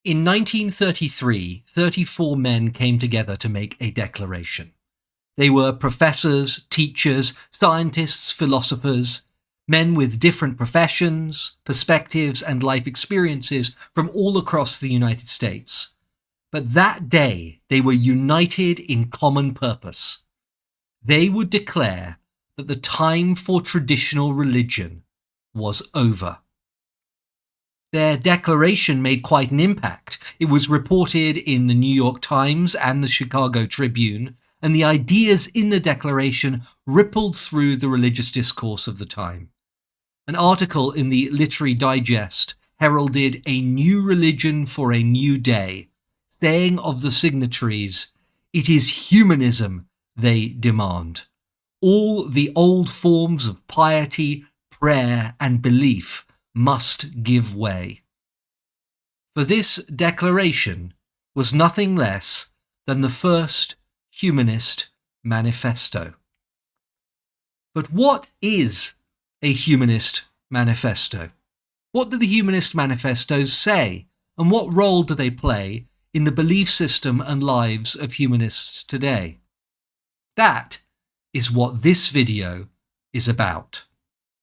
In 1933, 34 men came together to make a declaration. They were professors, teachers, scientists, philosophers, men with different professions, perspectives, and life experiences from all across the United States. But that day, they were united in common purpose. They would declare that the time for traditional religion was over. Their declaration made quite an impact. It was reported in the New York Times and the Chicago Tribune, and the ideas in the declaration rippled through the religious discourse of the time. An article in the Literary Digest heralded a new religion for a new day, saying of the signatories, "It is humanism they demand. All the old forms of piety, prayer, and belief must give way." For this declaration was nothing less than the first Humanist Manifesto. But what is a Humanist Manifesto? What do the Humanist Manifestos say, and what role do they play in the belief system and lives of humanists today? That is what this video is about.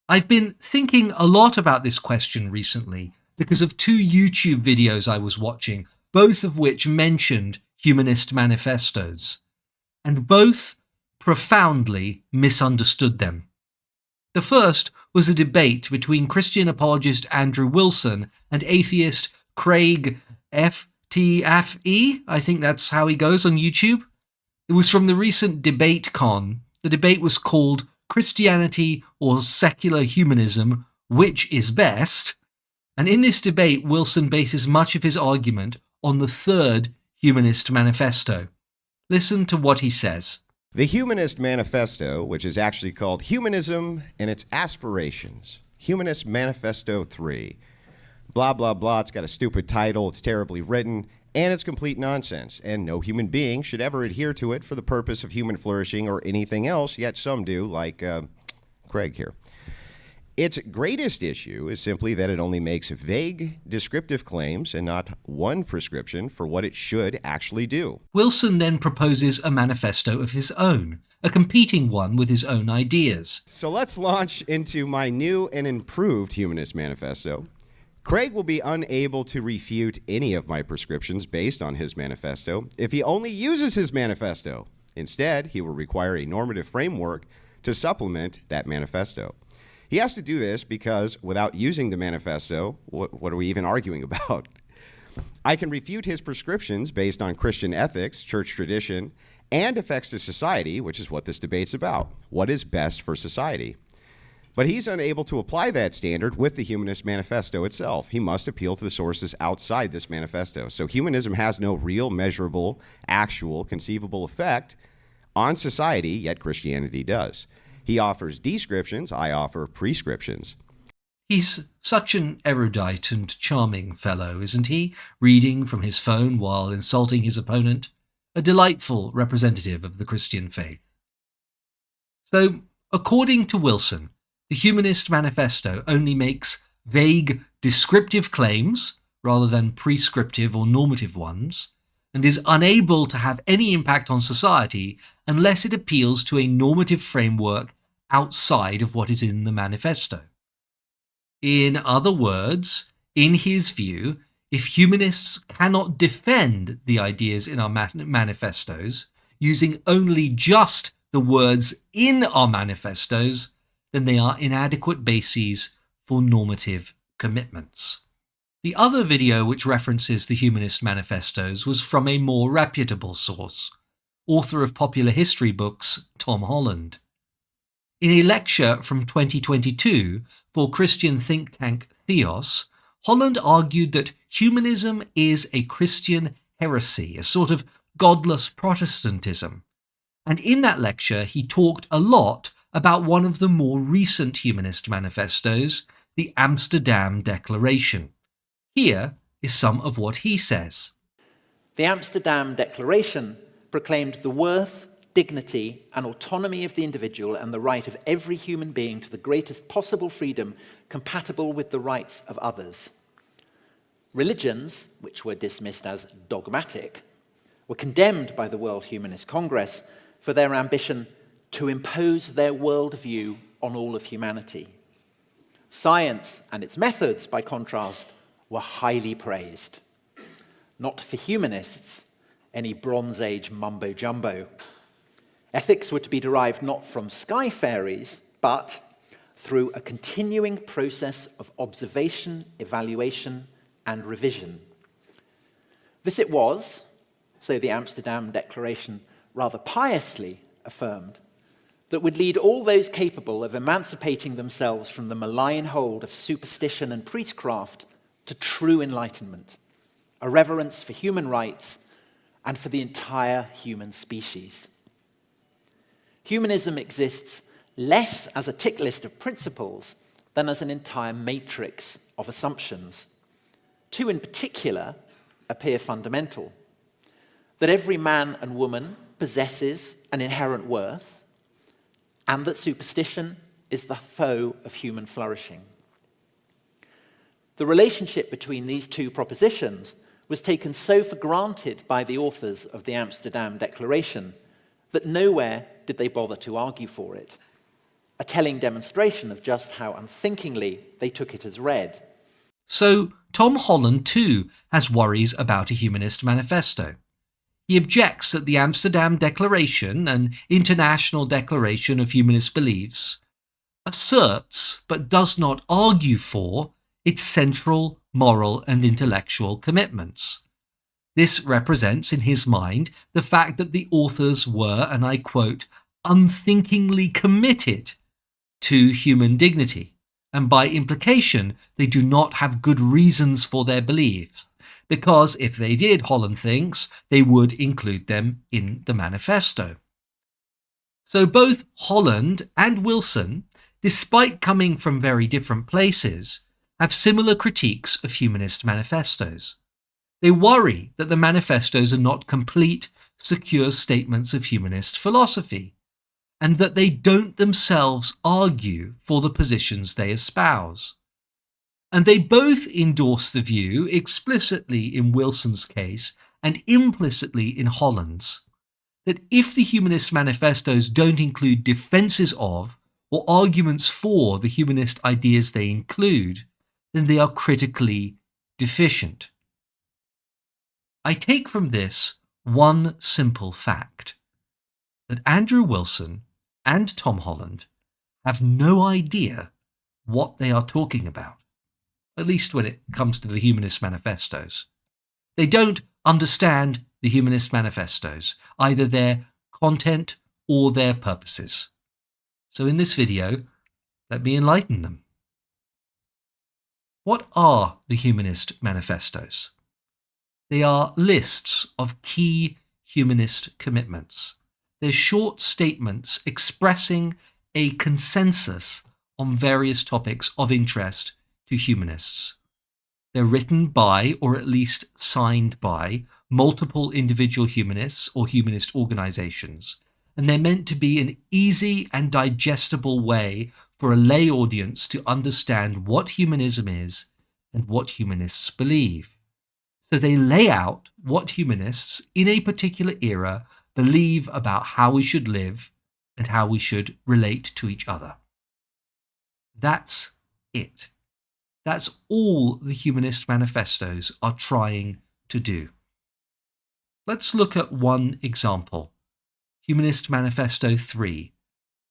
I've been thinking a lot about this question recently because of two YouTube videos I was watching, both of which mentioned Humanist Manifestos, and both profoundly misunderstood them. The first was a debate between Christian apologist Andrew Wilson and atheist Craig F.T.F.E. I think that's how he goes on YouTube. It was from the recent DebateCon. The debate was called Christianity or Secular Humanism, which is best? And in this debate, Wilson bases much of his argument on the third Humanist Manifesto. Listen to what he says. The Humanist Manifesto, which is actually called Humanism and its Aspirations. Humanist Manifesto 3. Blah, blah, blah. It's got a stupid title. It's terribly written. And it's complete nonsense. And no human being should ever adhere to it for the purpose of human flourishing or anything else, yet some do, like Craig here. Its greatest issue is simply that it only makes vague, descriptive claims and not one prescription for what it should actually do. Wilson then proposes a manifesto of his own, a competing one with his own ideas. So let's launch into my new and improved Humanist Manifesto. Craig will be unable to refute any of my prescriptions based on his manifesto if he only uses his manifesto. Instead, he will require a normative framework to supplement that manifesto. He has to do this because without using the manifesto, what are we even arguing about? I can refute his prescriptions based on Christian ethics, church tradition, and effects to society, which is what this debate's about. What is best for society? But he's unable to apply that standard with the Humanist Manifesto itself. He must appeal to the sources outside this manifesto. So humanism has no real, measurable, actual, conceivable effect on society, yet Christianity does. He offers descriptions, I offer prescriptions. He's such an erudite and charming fellow, isn't he? Reading from his phone while insulting his opponent. A delightful representative of the Christian faith. So, according to Wilson, the Humanist Manifesto only makes vague, descriptive claims, rather than prescriptive or normative ones, and is unable to have any impact on society unless it appeals to a normative framework outside of what is in the manifesto. In other words, in his view, if humanists cannot defend the ideas in our manifestos using only just the words in our manifestos, then they are inadequate bases for normative commitments. The other video which references the Humanist Manifestos was from a more reputable source, author of popular history books Tom Holland. In a lecture from 2022 for Christian think tank Theos, Holland argued that humanism is a Christian heresy, a sort of godless Protestantism. And in that lecture, he talked a lot about one of the more recent Humanist manifestos, the Amsterdam Declaration. Here is some of what he says. The Amsterdam Declaration proclaimed the worth, dignity, and autonomy of the individual and the right of every human being to the greatest possible freedom compatible with the rights of others. Religions, which were dismissed as dogmatic, were condemned by the World Humanist Congress for their ambition to impose their worldview on all of humanity. Science and its methods, by contrast, were highly praised. Not for humanists, any Bronze Age mumbo-jumbo. Ethics were to be derived not from sky fairies, but through a continuing process of observation, evaluation, and revision. This it was, so the Amsterdam Declaration rather piously affirmed, that would lead all those capable of emancipating themselves from the malign hold of superstition and priestcraft to true enlightenment, a reverence for human rights and for the entire human species. Humanism exists less as a tick list of principles than as an entire matrix of assumptions. Two in particular appear fundamental: that every man and woman possesses an inherent worth, and that superstition is the foe of human flourishing. The relationship between these two propositions was taken so for granted by the authors of the Amsterdam Declaration that nowhere did they bother to argue for it, a telling demonstration of just how unthinkingly they took it as read. So Tom Holland too has worries about a Humanist Manifesto. He objects that the Amsterdam Declaration, an international declaration of humanist beliefs, asserts but does not argue for its central moral and intellectual commitments. This represents, in his mind, the fact that the authors were, and I quote, unthinkingly committed to human dignity, and by implication, they do not have good reasons for their beliefs, because if they did, Holland thinks, they would include them in the manifesto. So both Holland and Wilson, despite coming from very different places, have similar critiques of humanist manifestos. They worry that the manifestos are not complete, secure statements of humanist philosophy, and that they don't themselves argue for the positions they espouse. And they both endorse the view, explicitly in Wilson's case and implicitly in Holland's, that if the Humanist Manifestos don't include defences of or arguments for the humanist ideas they include, then they are critically deficient. I take from this one simple fact, that Andrew Wilson and Tom Holland have no idea what they are talking about, at least when it comes to the Humanist Manifestos. They don't understand the Humanist Manifestos, either their content or their purposes. So in this video, let me enlighten them. What are the Humanist Manifestos? They are lists of key humanist commitments. They're short statements expressing a consensus on various topics of interest to humanists. They're written by, or at least signed by, multiple individual humanists or humanist organizations, and they're meant to be an easy and digestible way for a lay audience to understand what humanism is and what humanists believe. So they lay out what humanists in a particular era believe about how we should live and how we should relate to each other. That's it. That's all the Humanist Manifestos are trying to do. Let's look at one example. Humanist Manifesto 3,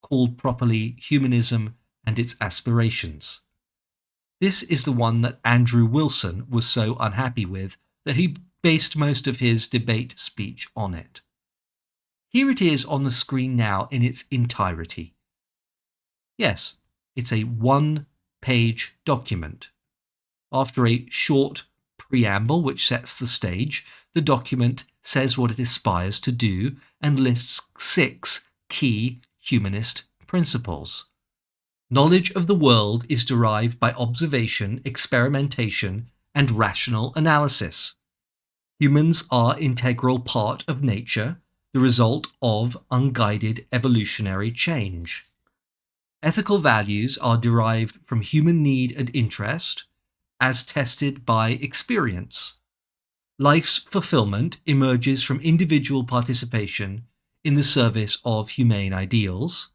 called properly Humanism and Its Aspirations. This is the one that Andrew Wilson was so unhappy with that he based most of his debate speech on it. Here it is on the screen now in its entirety. Yes, it's a one-page document. After a short preamble which sets the stage, the document says what it aspires to do and lists 6 key humanist principles. Knowledge of the world is derived by observation, experimentation, and rational analysis. Humans are integral part of nature, the result of unguided evolutionary change. Ethical values are derived from human need and interest, as tested by experience. Life's fulfillment emerges from individual participation in the service of humane ideals.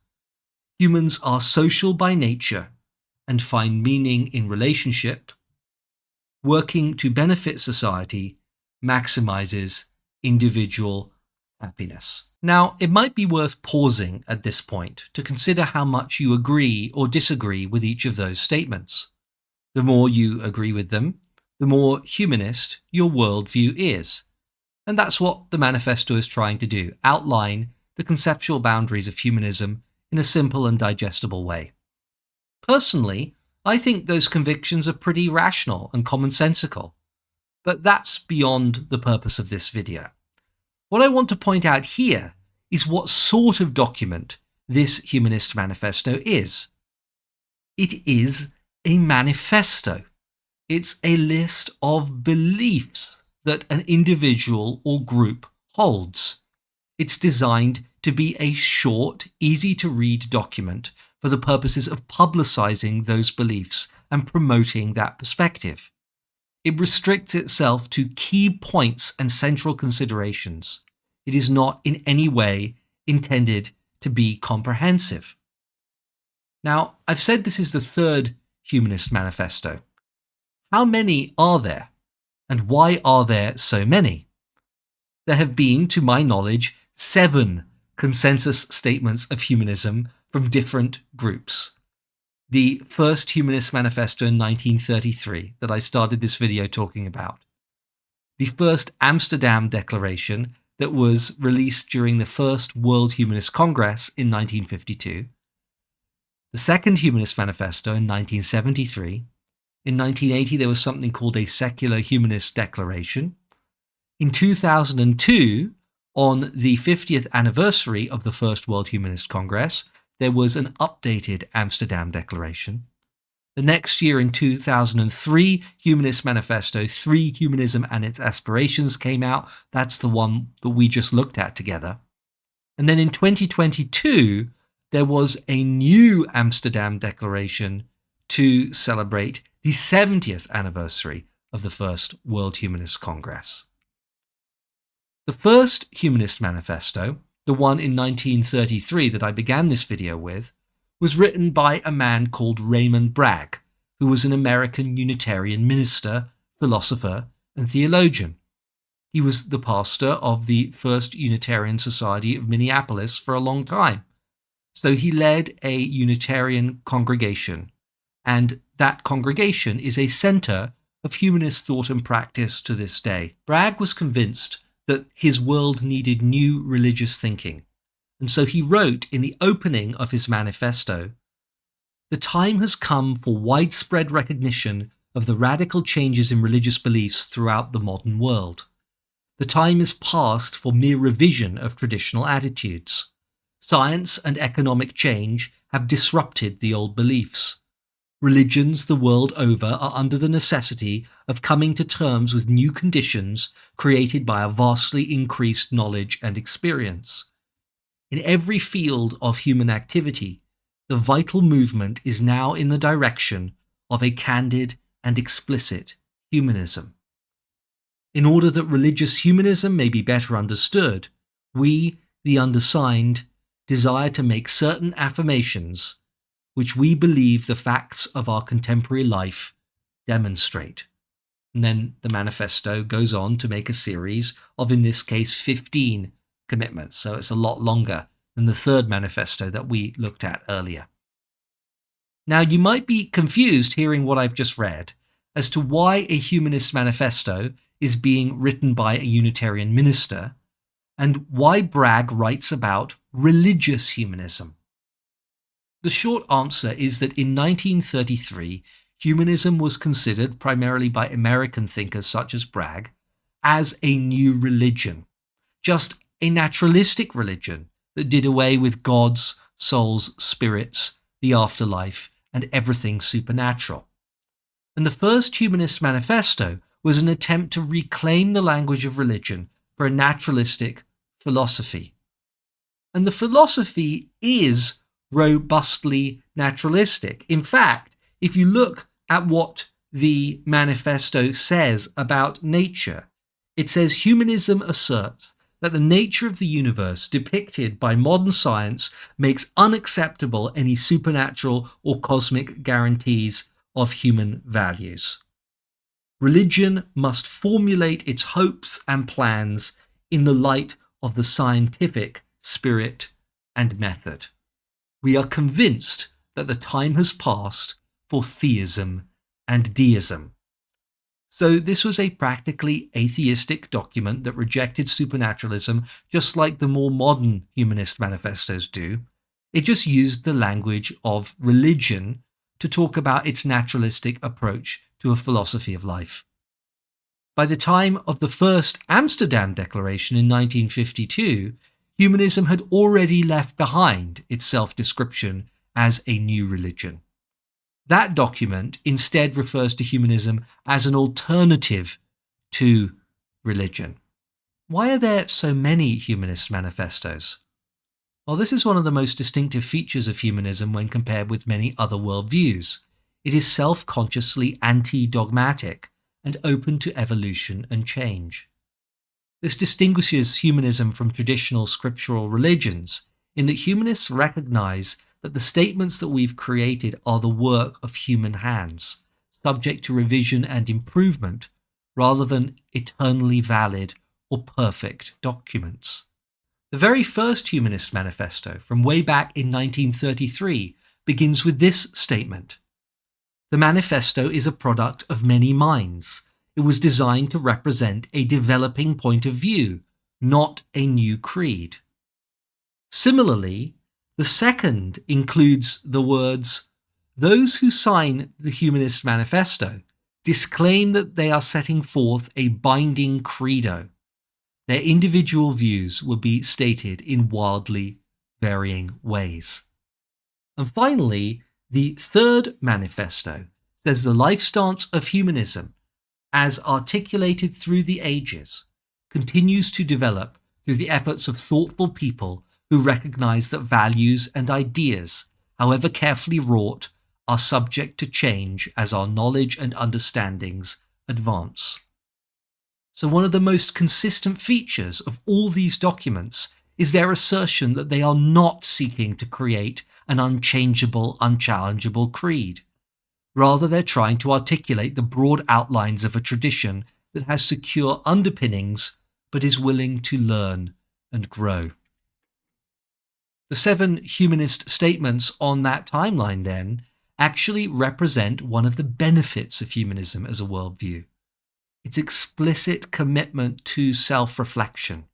Humans are social by nature and find meaning in relationship. Working to benefit society maximizes individual happiness. Now, it might be worth pausing at this point to consider how much you agree or disagree with each of those statements. The more you agree with them, the more humanist your worldview is. And that's what the manifesto is trying to do, outline the conceptual boundaries of humanism in a simple and digestible way. Personally, I think those convictions are pretty rational and commonsensical, but that's beyond the purpose of this video. What I want to point out here is what sort of document this Humanist Manifesto is. It is a manifesto. It's a list of beliefs that an individual or group holds. It's designed to be a short, easy-to-read document for the purposes of publicizing those beliefs and promoting that perspective. It restricts itself to key points and central considerations. It is not in any way intended to be comprehensive. Now, I've said this is the third Humanist Manifesto. How many are there? And why are there so many? There have been, to my knowledge, 7 consensus statements of humanism from different groups. The first Humanist Manifesto in 1933 that I started this video talking about. The first Amsterdam Declaration that was released during the First World Humanist Congress in 1952. The second Humanist Manifesto in 1973. In 1980, there was something called a Secular Humanist Declaration. In 2002, on the 50th anniversary of the First World Humanist Congress, there was an updated Amsterdam Declaration. The next year, in 2003, Humanist Manifesto 3, Humanism and Its Aspirations came out. That's the one that we just looked at together. And then in 2022, there was a new Amsterdam Declaration to celebrate the 70th anniversary of the First World Humanist Congress. The first Humanist Manifesto, the one in 1933 that I began this video with, was written by a man called Raymond Bragg, who was an American Unitarian minister, philosopher, and theologian. He was the pastor of the First Unitarian Society of Minneapolis for a long time. So he led a Unitarian congregation, and that congregation is a center of humanist thought and practice to this day. Bragg was convinced that his world needed new religious thinking, and so he wrote in the opening of his manifesto, "The time has come for widespread recognition of the radical changes in religious beliefs throughout the modern world. The time is past for mere revision of traditional attitudes. Science and economic change have disrupted the old beliefs. Religions the world over are under the necessity of coming to terms with new conditions created by a vastly increased knowledge and experience. In every field of human activity, the vital movement is now in the direction of a candid and explicit humanism. In order that religious humanism may be better understood, we, the undersigned, desire to make certain affirmations which we believe the facts of our contemporary life demonstrate." And then the manifesto goes on to make a series of, in this case, 15 commitments. So it's a lot longer than the third manifesto that we looked at earlier. Now, you might be confused hearing what I've just read as to why a Humanist Manifesto is being written by a Unitarian minister and why Bragg writes about religious humanism. The short answer is that in 1933, humanism was considered, primarily by American thinkers such as Bragg, as a new religion, just a naturalistic religion that did away with gods, souls, spirits, the afterlife, and everything supernatural. And the first Humanist Manifesto was an attempt to reclaim the language of religion for a naturalistic philosophy. And the philosophy is robustly naturalistic. In fact, if you look at what the manifesto says about nature. It says humanism asserts that the nature of the universe depicted by modern science makes unacceptable any supernatural or cosmic guarantees of human values. Religion must formulate its hopes and plans in the light of the scientific spirit and method. We are convinced that the time has passed for theism and deism. So this was a practically atheistic document that rejected supernaturalism, just like the more modern humanist manifestos do. It just used the language of religion to talk about its naturalistic approach to a philosophy of life. By the time of the first Amsterdam Declaration in 1952, humanism had already left behind its self-description as a new religion. That document instead refers to humanism as an alternative to religion. Why are there so many humanist manifestos? Well, this is one of the most distinctive features of humanism when compared with many other worldviews. It is self-consciously anti-dogmatic and open to evolution and change. This distinguishes humanism from traditional scriptural religions in that humanists recognize that the statements that we've created are the work of human hands, subject to revision and improvement, rather than eternally valid or perfect documents. The very first Humanist Manifesto, from way back in 1933, begins with this statement. The manifesto is a product of many minds. It was designed to represent a developing point of view, not a new creed. Similarly, the second includes the words, "Those who sign the Humanist Manifesto disclaim that they are setting forth a binding credo. Their individual views will be stated in wildly varying ways." And finally, the third manifesto says the life stance of humanism, as articulated through the ages, continues to develop through the efforts of thoughtful people who recognize that values and ideas, however carefully wrought, are subject to change as our knowledge and understandings advance. So one of the most consistent features of all these documents is their assertion that they are not seeking to create an unchangeable, unchallengeable creed. Rather, they're trying to articulate the broad outlines of a tradition that has secure underpinnings but is willing to learn and grow. The 7 humanist statements on that timeline, then, actually represent one of the benefits of humanism as a worldview. Its explicit commitment to self-reflection,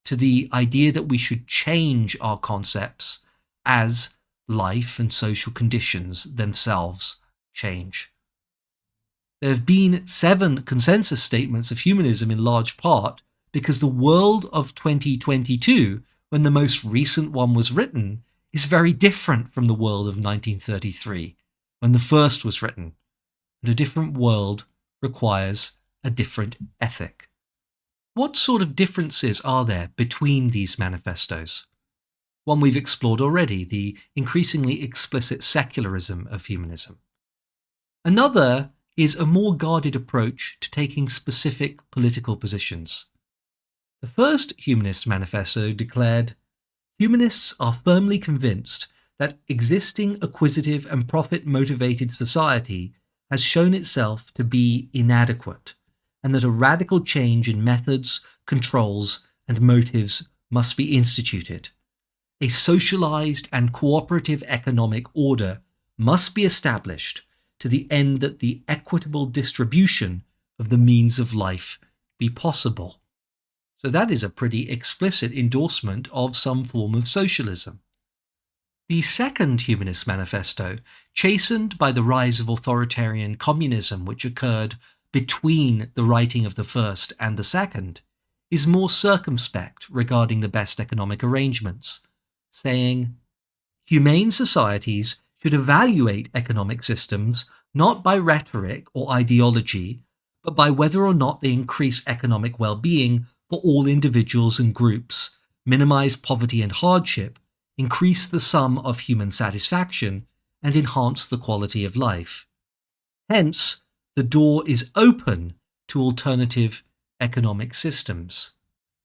to the idea that we should change our concepts as life and social conditions themselves change. There have been 7 consensus statements of humanism in large part because the world of 2022, when the most recent one was written, is very different from the world of 1933, when the first was written. And a different world requires a different ethic. What sort of differences are there between these manifestos? One we've explored already, the increasingly explicit secularism of humanism. Another is a more guarded approach to taking specific political positions. The first Humanist Manifesto declared, "Humanists are firmly convinced that existing acquisitive and profit-motivated society has shown itself to be inadequate, and that a radical change in methods, controls, and motives must be instituted. A socialized and cooperative economic order must be established to the end that the equitable distribution of the means of life be possible." So that is a pretty explicit endorsement of some form of socialism. The second Humanist Manifesto, chastened by the rise of authoritarian communism which occurred between the writing of the first and the second, is more circumspect regarding the best economic arrangements, saying, "Humane societies should evaluate economic systems not by rhetoric or ideology, but by whether or not they increase economic well-being for all individuals and groups, minimize poverty and hardship, increase the sum of human satisfaction, and enhance the quality of life. Hence, the door is open to alternative economic systems.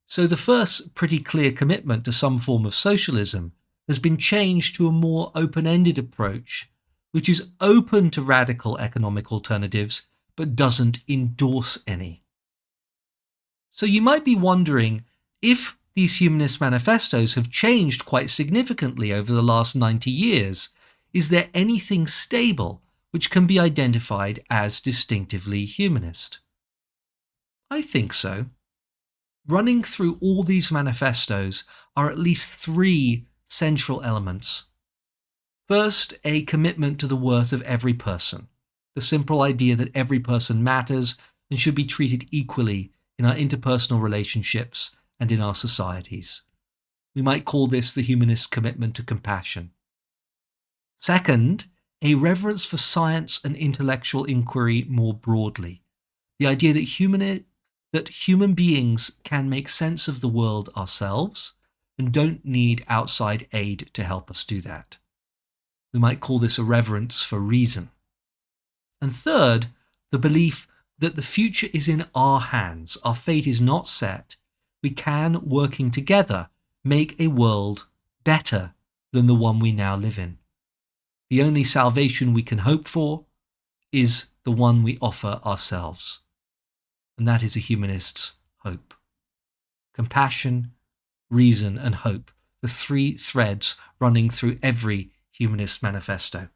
So the first pretty clear commitment to some form of socialism has been changed to a more open-ended approach, which is open to radical economic alternatives but doesn't endorse any. So you might be wondering if these Humanist Manifestos have changed quite significantly over the last 90 years. Is there anything stable which can be identified as distinctively humanist? I think so. Running through all these manifestos are at least three central elements. First, a commitment to the worth of every person, the simple idea that every person matters and should be treated equally in our interpersonal relationships and in our societies. We might call this the humanist commitment to compassion. Second, a reverence for science and intellectual inquiry more broadly. The idea that human beings can make sense of the world ourselves and don't need outside aid to help us do that. We might call this a reverence for reason. And third, the belief that the future is in our hands. Our fate is not set. We can, working together, make a world better than the one we now live in. The only salvation we can hope for is the one we offer ourselves. And that is a humanist's hope. Compassion, reason, and hope, the three threads running through every Humanist Manifesto.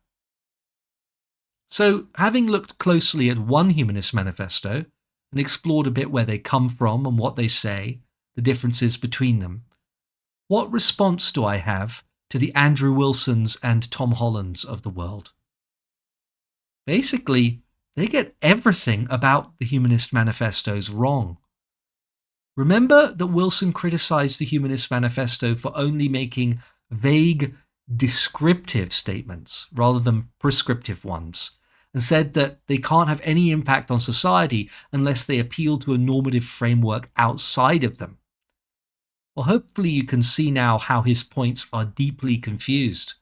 So, having looked closely at one Humanist Manifesto and explored a bit where they come from and what they say, the differences between them, what response do I have to the Andrew Wilsons and Tom Hollands of the world? Basically, they get everything about the Humanist Manifestos wrong. Remember that Wilson criticized the Humanist Manifesto for only making vague, descriptive statements rather than prescriptive ones, and said that they can't have any impact on society unless they appeal to a normative framework outside of them. Well, hopefully you can see now how his points are deeply confused.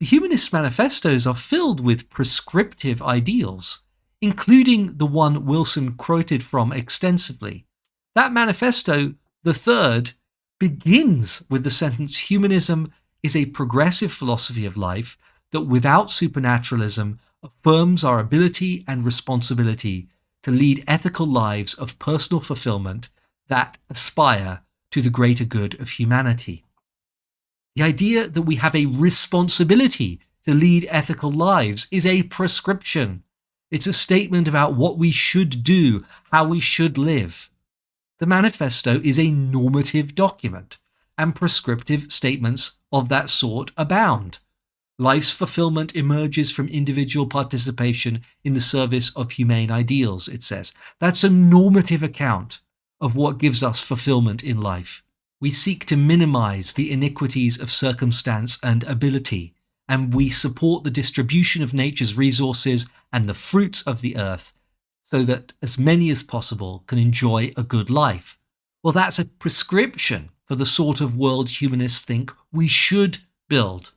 The Humanist Manifestos are filled with prescriptive ideals, including the one Wilson quoted from extensively. That manifesto, the third, begins with the sentence, "Humanism is a progressive philosophy of life that without supernaturalism affirms our ability and responsibility to lead ethical lives of personal fulfillment that aspire to the greater good of humanity." The idea that we have a responsibility to lead ethical lives is a prescription. It's a statement about what we should do, how we should live. The manifesto is a normative document, and prescriptive statements of that sort abound. Life's fulfillment emerges from individual participation in the service of humane ideals, it says. That's a normative account of what gives us fulfillment in life. We seek to minimize the iniquities of circumstance and ability, and we support the distribution of nature's resources and the fruits of the earth so that as many as possible can enjoy a good life. Well, that's a prescription for the sort of world humanists think we should build.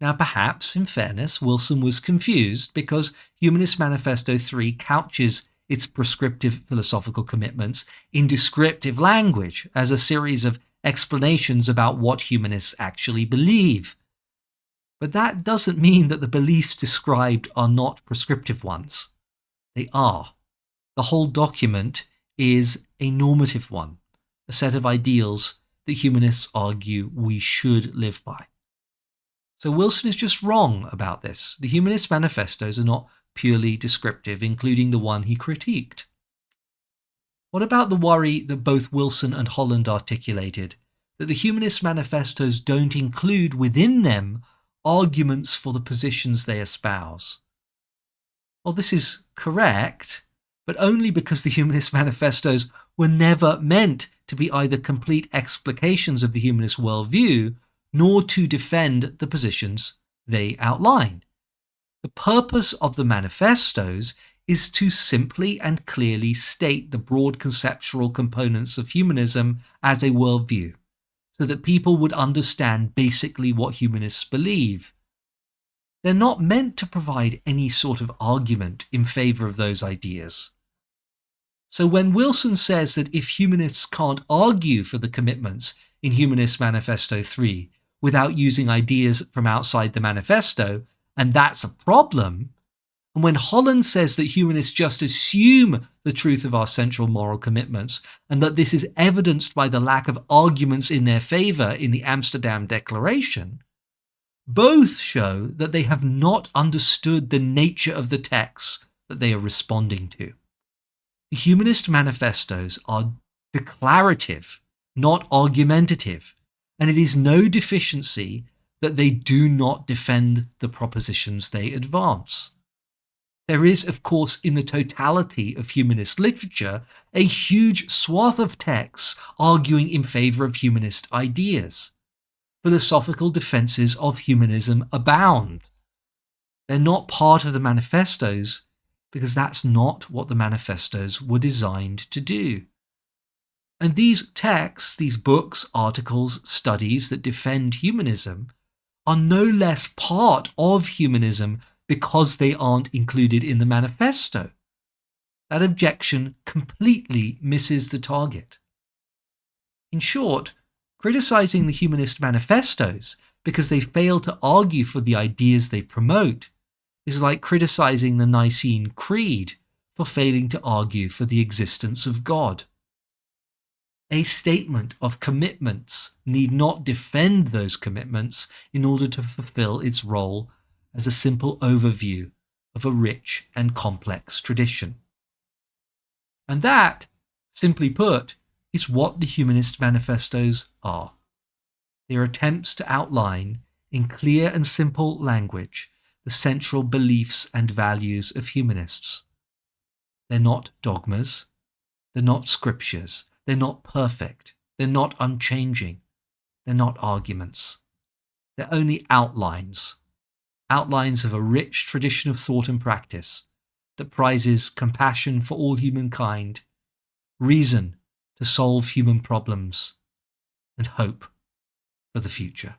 Now, perhaps, in fairness, Wilson was confused because Humanist Manifesto 3 couches its prescriptive philosophical commitments in descriptive language as a series of explanations about what humanists actually believe. But that doesn't mean that the beliefs described are not prescriptive ones. They are. The whole document is a normative one, a set of ideals that humanists argue we should live by. So Wilson is just wrong about this. The Humanist Manifestos are not purely descriptive, including the one he critiqued. What about the worry that both Wilson and Holland articulated, that the Humanist Manifestos don't include within them arguments for the positions they espouse? Well, this is correct, but only because the Humanist Manifestos were never meant to be either complete explications of the humanist worldview, nor to defend the positions they outline. The purpose of the manifestos is to simply and clearly state the broad conceptual components of humanism as a worldview, so that people would understand basically what humanists believe. They're not meant to provide any sort of argument in favor of those ideas. So when Wilson says that if humanists can't argue for the commitments in Humanist Manifesto 3 without using ideas from outside the manifesto, and that's a problem, and when Holland says that humanists just assume the truth of our central moral commitments, and that this is evidenced by the lack of arguments in their favor in the Amsterdam Declaration, both show that they have not understood the nature of the texts that they are responding to. The Humanist Manifestos are declarative, not argumentative, and it is no deficiency that they do not defend the propositions they advance. There is, of course, in the totality of humanist literature, a huge swath of texts arguing in favor of humanist ideas. Philosophical defenses of humanism abound. They're not part of the manifestos because that's not what the manifestos were designed to do. And these texts, these books, articles, studies that defend humanism are no less part of humanism because they aren't included in the manifesto. That objection completely misses the target. In short, criticizing the Humanist Manifestos because they fail to argue for the ideas they promote is like criticizing the Nicene Creed for failing to argue for the existence of God. A statement of commitments need not defend those commitments in order to fulfill its role as a simple overview of a rich and complex tradition. And that, simply put, is what the Humanist Manifestos are. They are attempts to outline, in clear and simple language, the central beliefs and values of humanists. They're not dogmas, they're not scriptures, they're not perfect, they're not unchanging, they're not arguments. They're only outlines of a rich tradition of thought and practice that prizes compassion for all humankind, reason to solve human problems, and hope for the future.